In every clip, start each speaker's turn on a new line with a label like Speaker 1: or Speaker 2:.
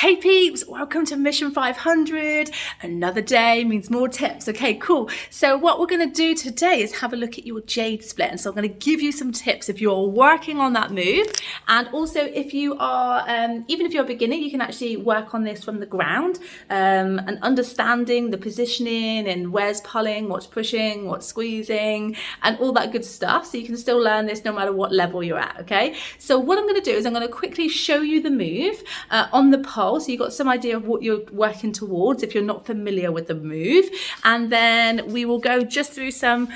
Speaker 1: Hey peeps, welcome to Mission 500. Another day means more tips. Okay, cool. So what we're going to do today is have a look at your Jade Split. And so I'm going to give you some tips if you're working on that move. And also if you are, even if you're a beginner, you can actually work on this from the ground and understanding the positioning and where's pulling, what's pushing, what's squeezing, and all that good stuff. So you can still learn this no matter what level you're at, okay? So what I'm going to do is I'm going to quickly show you the move on the pole, so you've got some idea of what you're working towards if you're not familiar with the move, and then we will go just through some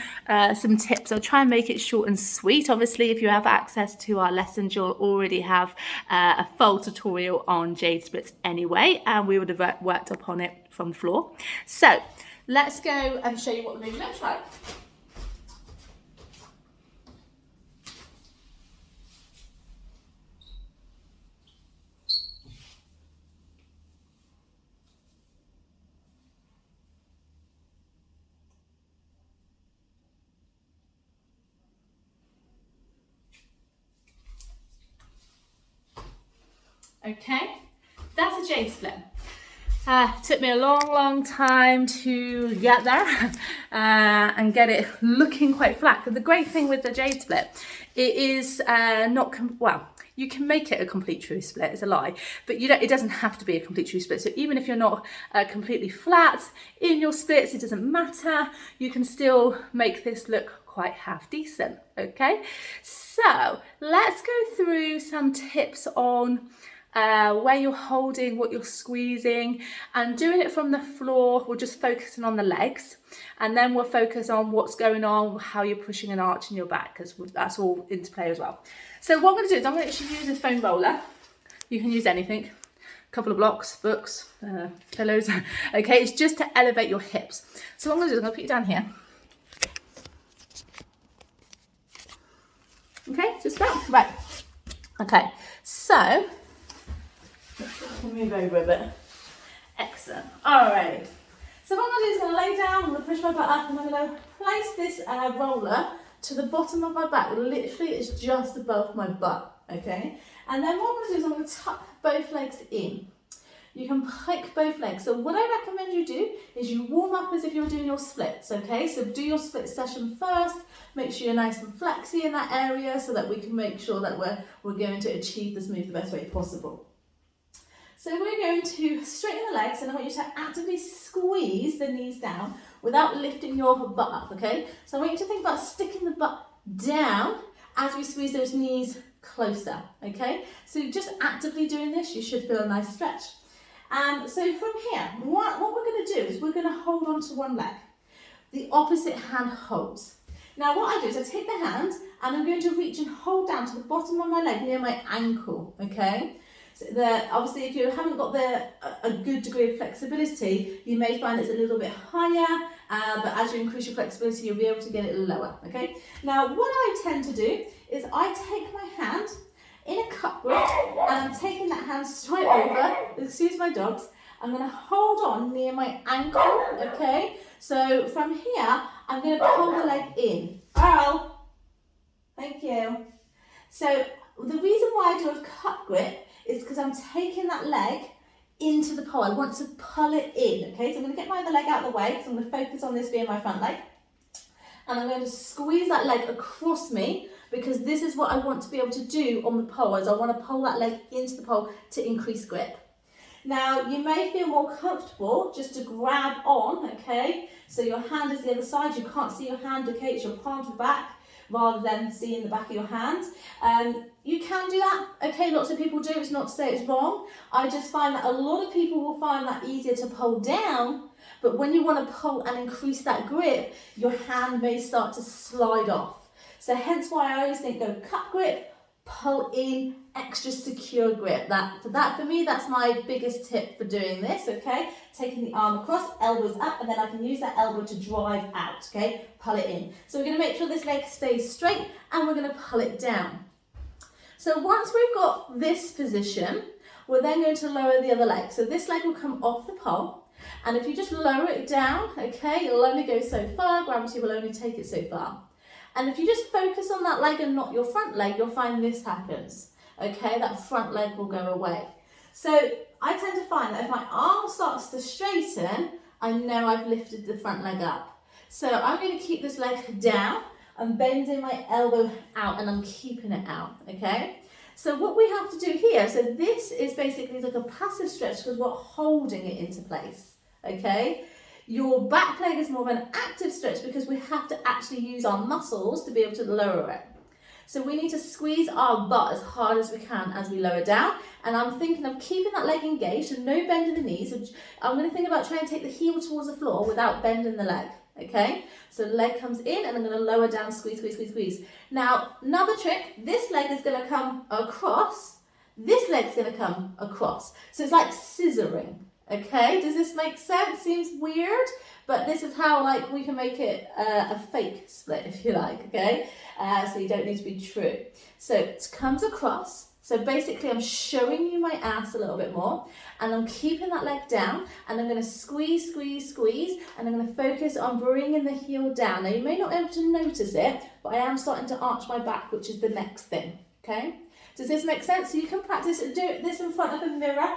Speaker 1: tips. I'll try and make it short and sweet. Obviously, if you have access to our lessons, you'll already have a full tutorial on Jade Splits anyway, and we would have worked upon it from the floor. So let's go and show you what the move looks like. Okay, that's a Jade Split. Took me a long time to get there and get it looking quite flat. Because the great thing with the Jade Split, it is you can make it a complete true split, it's a lie, but it doesn't have to be a complete true split. So even if you're not completely flat in your splits, it doesn't matter. You can still make this look quite half decent, okay? So let's go through some tips on where you're holding, what you're squeezing, and doing it from the floor. We're just focusing on the legs, and then we'll focus on what's going on, how you're pushing and arching your back, because that's all into play as well. So what I'm going to do is I'm going to actually use this foam roller. You can use anything, a couple of blocks, books, pillows. Okay, it's just to elevate your hips. So what I'm going to do is I'm going to put you down here. Okay, just about right. Okay, so move over a bit. Excellent. Alright. So what I'm going to do is going to lay down, I'm going to push my butt up, and I'm going to place this roller to the bottom of my back. Literally, it's just above my butt. Okay. And then what I'm going to do is I'm going to tuck both legs in. You can pick both legs. So what I recommend you do is you warm up as if you're doing your splits, okay? So do your split session first. Make sure you're nice and flexy in that area so that we can make sure that we're going to achieve this move the best way possible. So we're going to straighten the legs, and I want you to actively squeeze the knees down without lifting your butt up, okay? So I want you to think about sticking the butt down as we squeeze those knees closer, okay? So just actively doing this, you should feel a nice stretch. So from here, what we're going to do is we're going to hold on to one leg. The opposite hand holds. Now what I do is I take the hand and I'm going to reach and hold down to the bottom of my leg near my ankle, okay? So obviously, if you haven't got a good degree of flexibility, you may find it's a little bit higher, but as you increase your flexibility, you'll be able to get it lower, okay? Now, what I tend to do is I take my hand in a cup grip, and I'm taking that hand straight over, excuse my dogs, I'm going to hold on near my ankle, okay? So from here, I'm going to pull the leg in. Earl, thank you. So the reason why I do a cup grip is because I'm taking that leg into the pole. I want to pull it in, okay? So I'm going to get my other leg out of the way because I'm going to focus on this being my front leg. And I'm going to squeeze that leg across me because this is what I want to be able to do on the pole, is I want to pull that leg into the pole to increase grip. Now, you may feel more comfortable just to grab on, okay? So your hand is the other side. You can't see your hand, okay? It's your palm to the back rather than seeing the back of your hand. You can do that, okay? Lots of people do. It's not to say it's wrong. I just find that a lot of people will find that easier to pull down, but when you want to pull and increase that grip, your hand may start to slide off. So hence why I always think go cup grip, pull in, extra secure grip. For me, that's my biggest tip for doing this, okay? Taking the arm across, elbows up, and then I can use that elbow to drive out, okay? Pull it in. So we're going to make sure this leg stays straight, and we're going to pull it down. So once we've got this position, we're then going to lower the other leg. So this leg will come off the pole, and if you just lower it down, okay, it'll only go so far, gravity will only take it so far. And if you just focus on that leg and not your front leg, you'll find this happens. Okay, that front leg will go away. So I tend to find that if my arm starts to straighten, I know I've lifted the front leg up. So I'm going to keep this leg down. I'm bending my elbow out and I'm keeping it out, okay? So what we have to do here, so this is basically like a passive stretch because we're holding it into place, okay? Your back leg is more of an active stretch because we have to actually use our muscles to be able to lower it. So we need to squeeze our butt as hard as we can as we lower down. And I'm thinking of keeping that leg engaged and no bend in the knees. So I'm going to think about trying to take the heel towards the floor without bending the leg. Okay, so the leg comes in and I'm going to lower down, squeeze, squeeze, squeeze, squeeze. Now, another trick, this leg is going to come across, this leg's going to come across. So it's like scissoring, okay? Does this make sense? Seems weird, but this is how like we can make it a fake split, if you like, okay? So you don't need to be true. So it comes across. So basically I'm showing you my ass a little bit more and I'm keeping that leg down and I'm going to squeeze, squeeze, squeeze and I'm going to focus on bringing the heel down. Now you may not be able to notice it, but I am starting to arch my back, which is the next thing, okay? Does this make sense? So you can practice do this in front of a mirror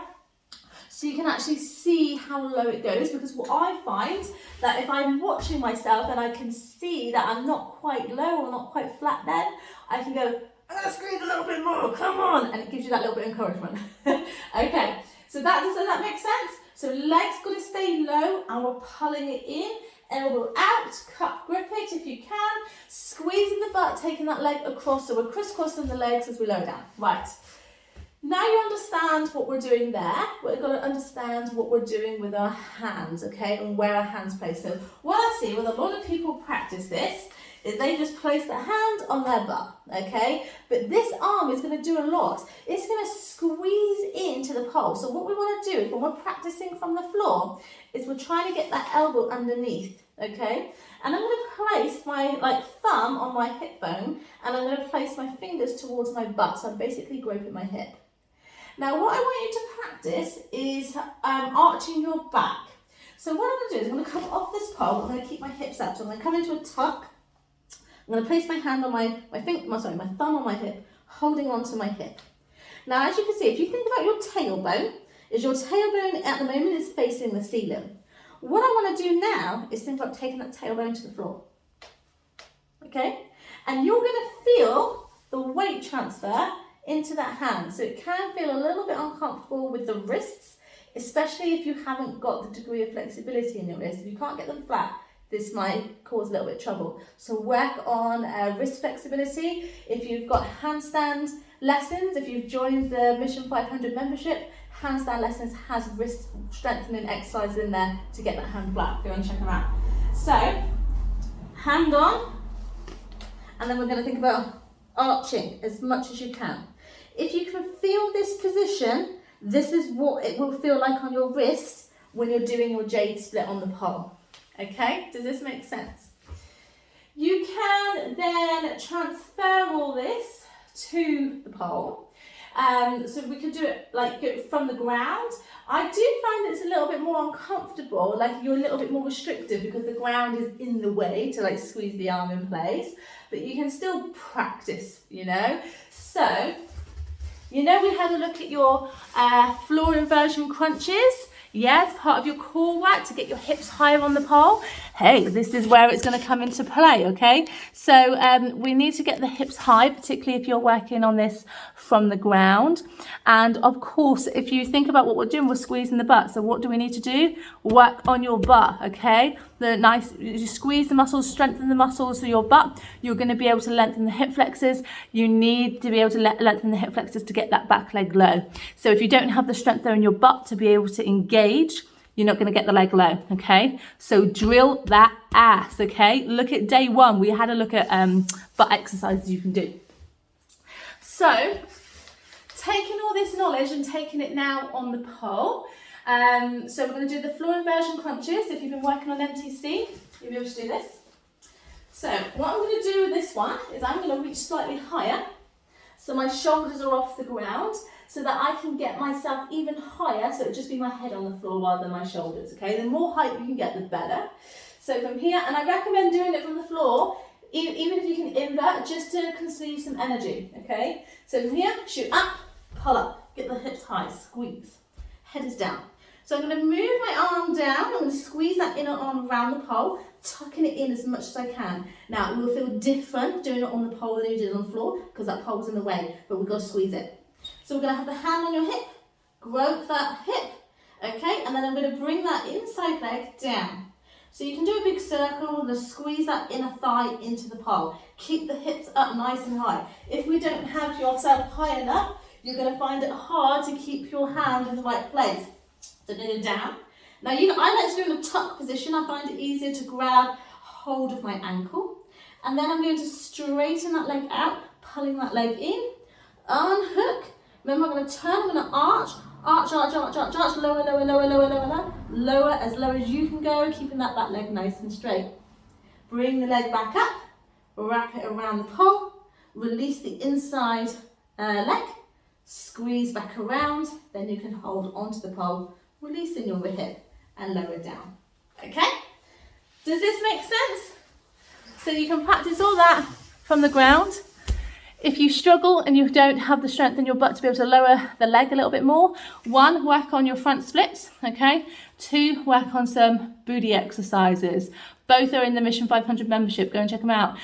Speaker 1: so you can actually see how low it goes, because what I find that if I'm watching myself and I can see that I'm not quite low or not quite flat, then I can go, I'm going to squeeze a little bit more, come on, and it gives you that little bit of encouragement. Okay, so does that make sense? So legs got to stay low and we're pulling it in, elbow out, cup grip it if you can, squeezing the butt, taking that leg across, so we're crisscrossing the legs as we lower down. Right, now you understand what we're doing there, we're going to understand what we're doing with our hands, okay, and where our hands place. So what I see with a lot of people practice this, is they just place the hand on their butt, okay? But this arm is going to do a lot. It's going to squeeze into the pole. So what we want to do is when we're practicing from the floor is we're trying to get that elbow underneath, okay? And I'm going to place my thumb on my hip bone and I'm going to place my fingers towards my butt. So I'm basically groping my hip. Now what I want you to practice is arching your back. So what I'm going to do is I'm going to come off this pole. I'm going to keep my hips up. So I'm going to come into a tuck. I'm going to place my hand on my thumb on my hip, holding onto my hip. Now, as you can see, if you think about your tailbone, your tailbone at the moment is facing the ceiling. What I want to do now is think about taking that tailbone to the floor. Okay? And you're going to feel the weight transfer into that hand. So it can feel a little bit uncomfortable with the wrists, especially if you haven't got the degree of flexibility in your wrists. If you can't get them flat, this might cause a little bit of trouble. So work on wrist flexibility. If you've got handstand lessons, if you've joined the Mission 500 membership, handstand lessons has wrist strengthening exercises in there to get that hand flat. Go and check them out. So, hand on, and then we're going to think about arching as much as you can. If you can feel this position, this is what it will feel like on your wrist when you're doing your Jade Split on the pole. Okay, does this make sense? You can then transfer all this to the pole. So we can do it like from the ground. I do find it's a little bit more uncomfortable, like you're a little bit more restricted because the ground is in the way to like squeeze the arm in place, but you can still practice, you know. So, you know, we had a look at your floor inversion crunches. Yes, part of your core work to get your hips higher on the pole. Hey, this is where it's going to come into play, okay? So we need to get the hips high, particularly if you're working on this from the ground. And of course, if you think about what we're doing, we're squeezing the butt. So what do we need to do? Work on your butt, okay? You squeeze the muscles, strengthen the muscles of your butt. You're going to be able to lengthen the hip flexors. You need to be able to lengthen the hip flexors to get that back leg low. So if you don't have the strength there in your butt to be able to engage, you're not going to get the leg low, okay? So drill that ass, okay? Look at day one. We had a look at butt exercises you can do. So taking all this knowledge and taking it now on the pole. So we're going to do the floor inversion crunches. If you've been working on MTC, you'll be able to do this. So what I'm going to do with this one is I'm going to reach slightly higher. So my shoulders are off the ground so that I can get myself even higher. So it'll just be my head on the floor rather than my shoulders, okay? The more height you can get, the better. So from here, and I recommend doing it from the floor, even if you can invert, just to conserve some energy, okay? So from here, shoot up, pull up. get the hips high, squeeze. Head is down. So I'm going to move my arm down, I'm going to squeeze that inner arm around the pole, tucking it in as much as I can. Now it will feel different doing it on the pole than you did on the floor, because that pole's in the way, but we've got to squeeze it. So we're going to have the hand on your hip, grope that hip, okay, and then I'm going to bring that inside leg down. So you can do a big circle and squeeze that inner thigh into the pole. Keep the hips up nice and high. If we don't have yourself high enough, you're going to find it hard to keep your hand in the right place. So go down. Now I like to do in a tuck position. I find it easier to grab hold of my ankle. And then I'm going to straighten that leg out, pulling that leg in, unhook. Remember, I'm going to turn, I'm going to arch, arch, arch, arch, arch, arch, lower, lower, lower, lower, lower, lower, lower as you can go, keeping that back leg nice and straight. Bring the leg back up, wrap it around the pole, release the inside leg, squeeze back around, then you can hold onto the pole, releasing your hip and lower it down. Okay? Does this make sense? So you can practice all that from the ground. If you struggle and you don't have the strength in your butt to be able to lower the leg a little bit more, 1, work on your front splits, okay? 2, work on some booty exercises. Both are in the Mission 500 membership. Go and check them out.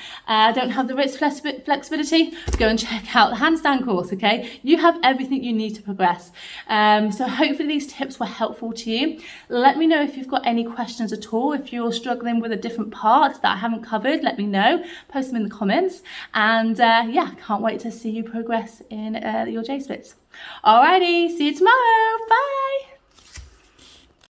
Speaker 1: Don't have the wrist flexibility? Go and check out the handstand course, okay? You have everything you need to progress. So hopefully these tips were helpful to you. Let me know if you've got any questions at all. If you're struggling with a different part that I haven't covered, let me know. Post them in the comments. And yeah, can't wait to see you progress in your Jade Splits. Alrighty, see you tomorrow. Bye.